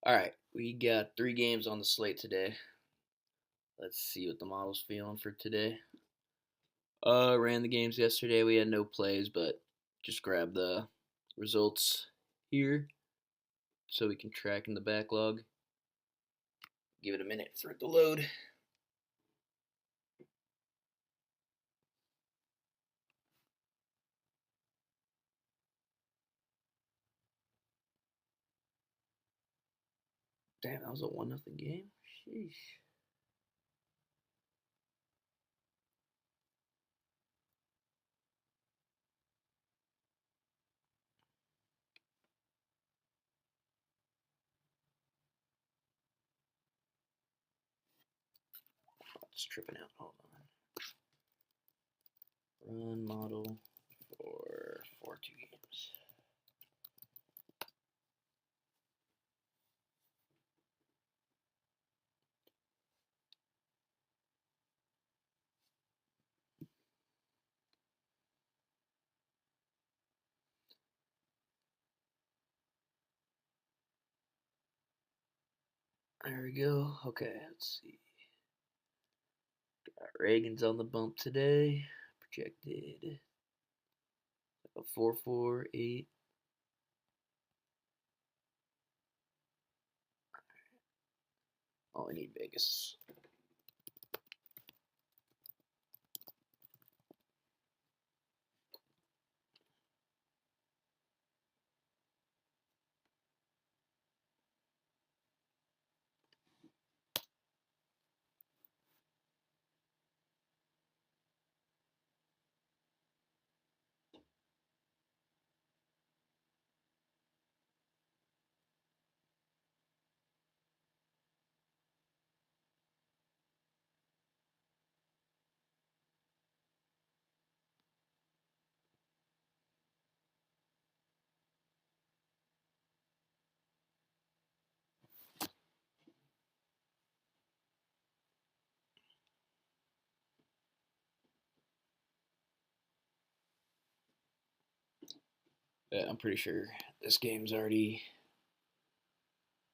All right, we got 3 games on the slate today. Let's see what the model's feeling for today. Ran the games yesterday. We had no plays, but just grab the results here so we can track in the backlog. Give it a minute for it to load. Damn, that was a 1-0 game. Sheesh. It's tripping out. Hold on. Run model for 4-2 games. There we go. Okay, let's see. Got Reagan's on the bump today. Projected a 4-4-8. Oh, I need Vegas. Yeah, I'm pretty sure this game's already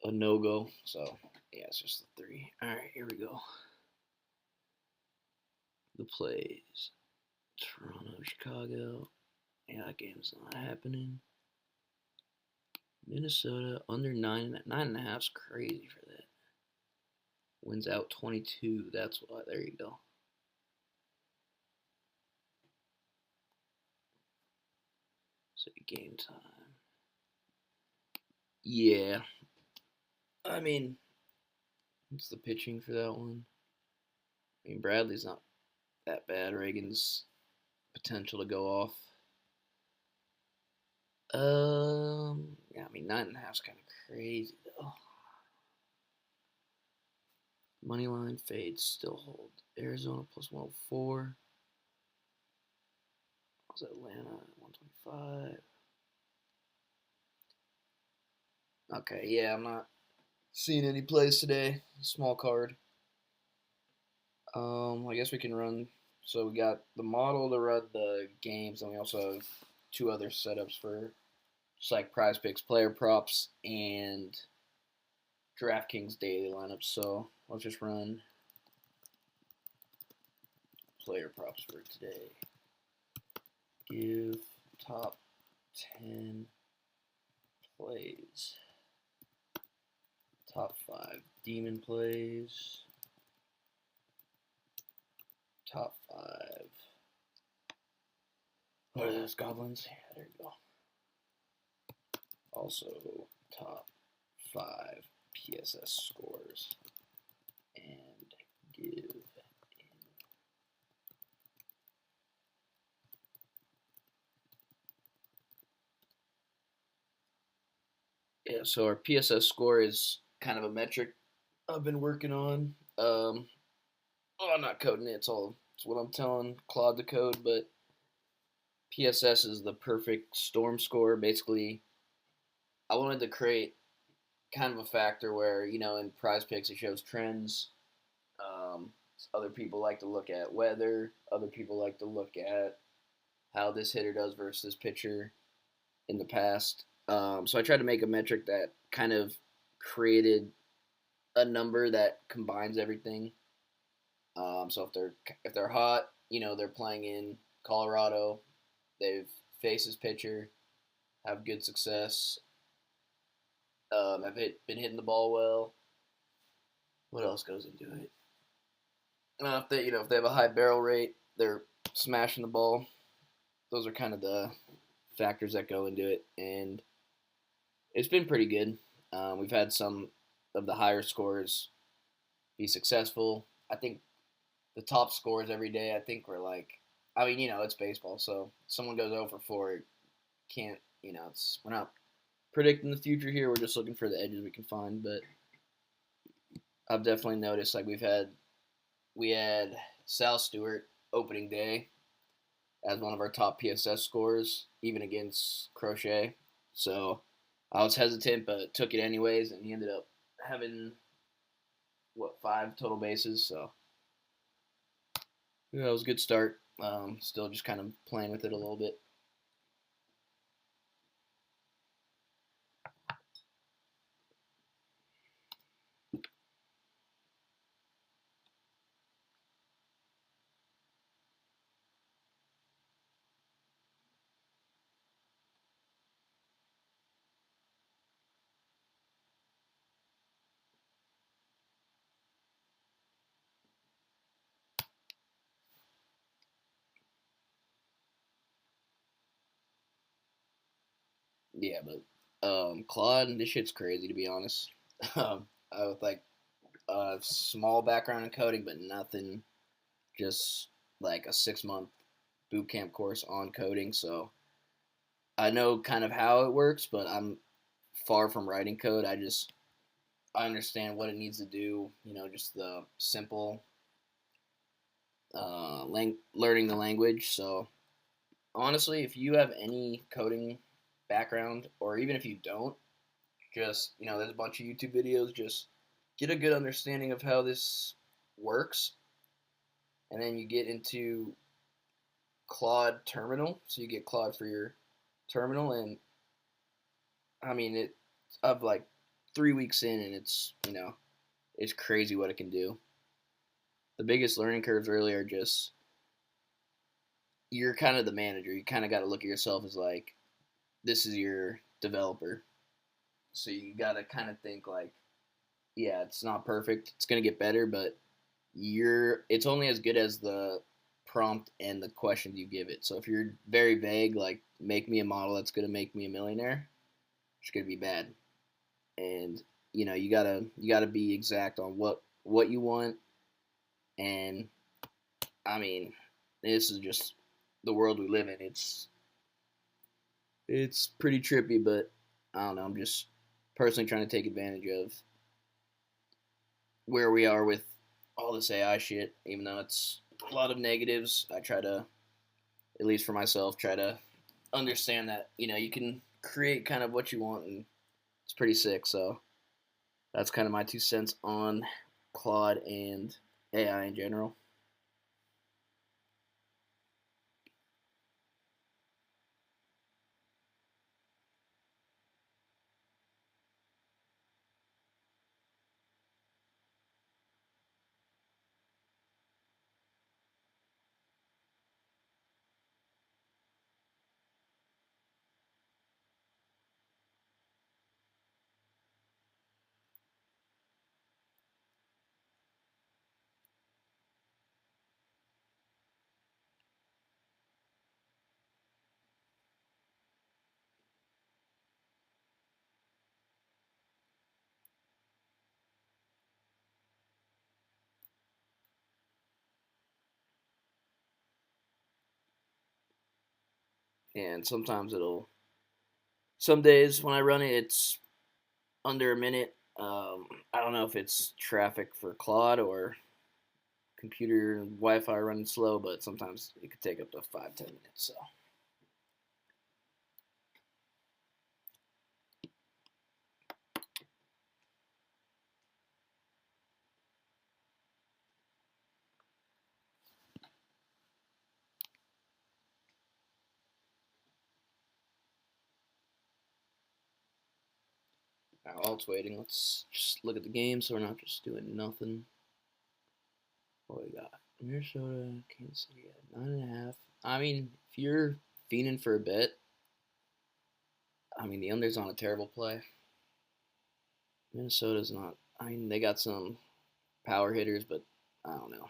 a no-go. So, yeah, it's just a 3. All right, here we go. The plays. Toronto, Chicago. Yeah, that game's not happening. Minnesota under 9.5's crazy for that. Wins out 22. That's why. There you go. So game time. Yeah. I mean, what's the pitching for that one? I mean, Bradley's not that bad. Reagan's potential to go off. Yeah, I mean, 9.5's kind of crazy though. Money line fades still hold. Arizona plus 104. Was Atlanta 125? Okay, yeah, I'm not seeing any plays today. Small card. I guess we can run. So we got the model to run the games, and we also have 2 other setups for just like prize picks, player props, and DraftKings daily lineups. So let's just run player props for today. Give top 10 plays. Top 5 demon plays. Top 5. What are those goblins? Yeah, there you go. Also, top 5 PSS scores. And give Yeah, so our PSS score is kind of a metric I've been working on. I'm not coding it. It's what I'm telling Claude to code, but PSS is the perfect storm score. Basically, I wanted to create kind of a factor where, in prize picks it shows trends. Um, Other people like to look at weather. Other people like to look at how this hitter does versus this pitcher in the past. So I tried to make a metric that kind of created a number that combines everything. So if they're hot, they're playing in Colorado. They've faced this pitcher, have good success. Been hitting the ball well. What else goes into it? If they have a high barrel rate, they're smashing the ball. Those are kind of the factors that go into it, and it's been pretty good. We've had some of the higher scores be successful. I think the top scores every day, I think we're like, it's baseball, so someone goes over 4, can't, we're not predicting the future here. We're just looking for the edges we can find. But I've definitely noticed, like, we had Sal Stewart opening day as one of our top PSS scorers, even against Crochet. So I was hesitant, but took it anyways, and he ended up having 5 total bases. So yeah, it was a good start. Still just kind of playing with it a little bit. Yeah, but Claude, this shit's crazy to be honest. With like a small background in coding, but nothing, just like a 6-month boot camp course on coding. So I know kind of how it works, but I'm far from writing code. I understand what it needs to do. Just the simple learning the language. So honestly, if you have any coding background, or even if you don't, just there's a bunch of YouTube videos. Just get a good understanding of how this works, and then you get into Claude Terminal. So you get Claude for your terminal, and it. I've like 3 weeks in, and it's crazy what it can do. The biggest learning curves really are just you're kind of the manager. You kind of got to look at yourself as like this is your developer. So you got to kind of think like, yeah, it's not perfect. It's gonna get better, but it's only as good as the prompt and the questions you give it. So if you're very vague, like make me a model that's gonna make me a millionaire, it's gonna be bad. And you gotta be exact on what you want. And this is just the world we live in. It's pretty trippy, but I don't know. I'm just personally trying to take advantage of where we are with all this AI shit. Even though it's a lot of negatives, I try to, at least for myself, try to understand that you can create kind of what you want, and it's pretty sick. So that's kind of my 2 cents on Claude and AI in general. And some days when I run it, it's under a minute. I don't know if it's traffic for Claude or computer and Wi-Fi running slow, but sometimes it could take up to 5-10 minutes. So While it's waiting, let's just look at the game so we're not just doing nothing. What we got? Minnesota, Kansas City at 9.5. I mean, if you're fiending for a bet, I mean, the under's on a terrible play. Minnesota's not. I mean, they got some power hitters, but I don't know.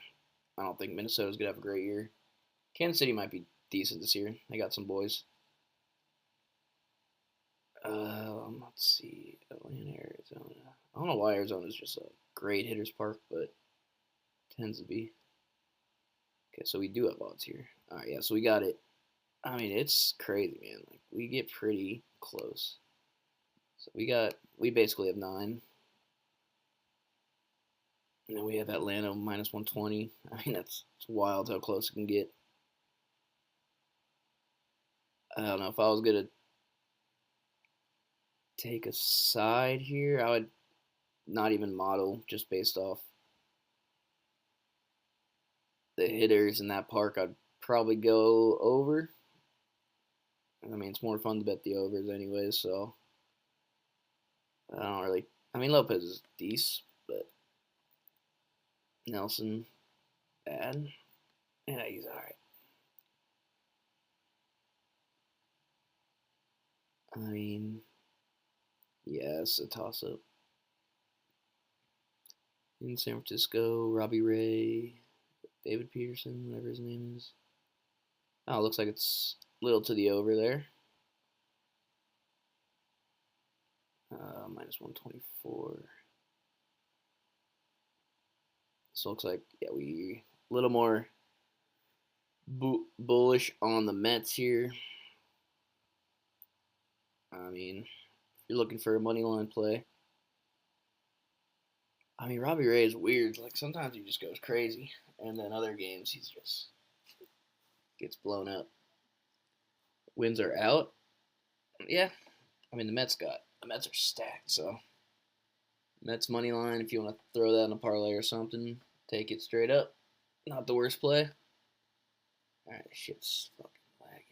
I don't think Minnesota's going to have a great year. Kansas City might be decent this year. They got some boys. Let's see. Atlanta, Arizona. I don't know why Arizona's just a great hitter's park, but tends to be. Okay, so we do have odds here. All right, yeah, so we got it. I mean, it's crazy, man. Like, we get pretty close. So we basically have 9. And then we have Atlanta minus 120. I mean, it's wild how close it can get. I don't know if I was going to take a side here, I would not even model just based off the hitters in that park. I'd probably go over. I mean, it's more fun to bet the overs anyways, so I don't really. I mean, Lopez is decent, but Nelson, bad. Yeah, he's alright. I mean, yeah, it's a toss up. In San Francisco, Robbie Ray, David Peterson, whatever his name is. Oh, it looks like it's a little to the over there. Minus 124. So it looks like, yeah, we a little more bullish on the Mets here. I mean, if you're looking for a money line play, I mean, Robbie Ray is weird. Like, sometimes he just goes crazy, and then other games he's just gets blown up. Wins are out. Yeah, I mean, the Mets are stacked, so Mets money line, if you want to throw that in a parlay or something, take it straight up. Not the worst play. Alright, shit's fucking lagging.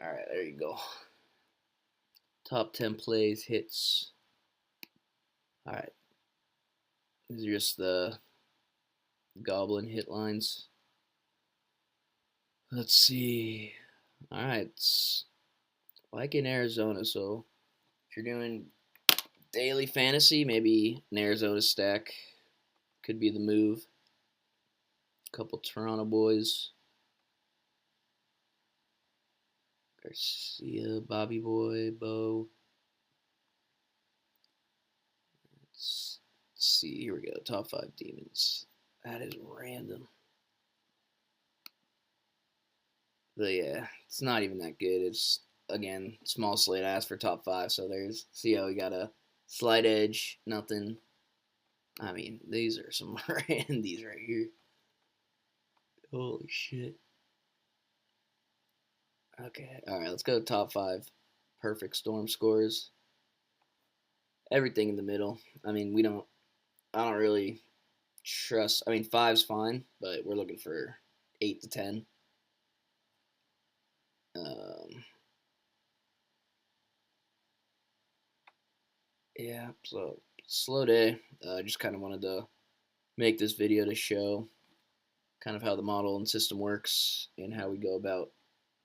Alright, there you go. Top 10 plays, hits. Alright. These are just the Goblin hit lines. Let's see. Alright, it's like in Arizona, so if you're doing daily fantasy, maybe an Arizona stack could be the move. A couple Toronto boys. Garcia, Bobby Boy, Bo. Let's see. Here we go. Top 5 demons. That is random. But yeah, it's not even that good. It's, again, small slate. I asked for top 5, so there's. See how we got a slight edge. Nothing. I mean, these are some randies right here. Holy shit. Okay, alright, let's go top 5 perfect storm scores. Everything in the middle. I mean, I don't really trust. I mean, 5's fine, but we're looking for 8 to 10. Yeah, so slow day. Just kind of wanted to make this video to show kind of how the model and system works and how we go about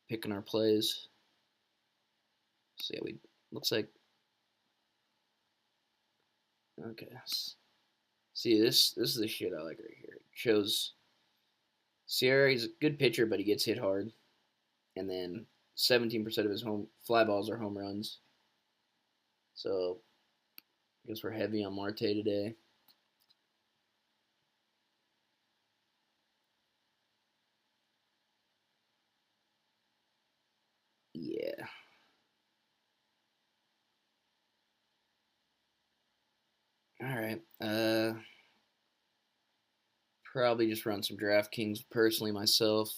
picking our plays. So yeah, looks like, okay. See, this is the shit I like right here. It shows Sierra, he's a good pitcher, but he gets hit hard. And then 17% of his fly balls are home runs. So I guess we're heavy on Marte today. Yeah. All right. Probably just run some DraftKings personally myself.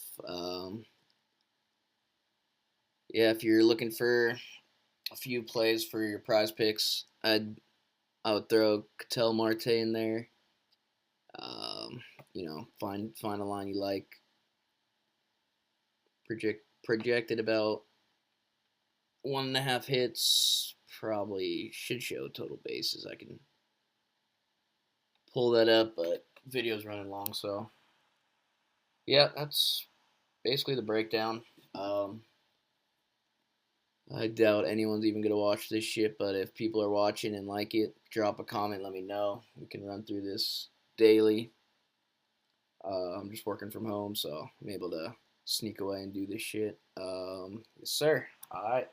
Yeah, if you're looking for a few plays for your prize picks, I would throw Cattell Marte in there. Find a line you like. Projected about 1.5 hits. Probably should show total bases. I can pull that up, but video's running long, so yeah, that's basically the breakdown. I doubt anyone's even gonna watch this shit, but if people are watching and like it, drop a comment, let me know. We can run through this daily. I'm just working from home, so I'm able to sneak away and do this shit. Yes, sir. All right.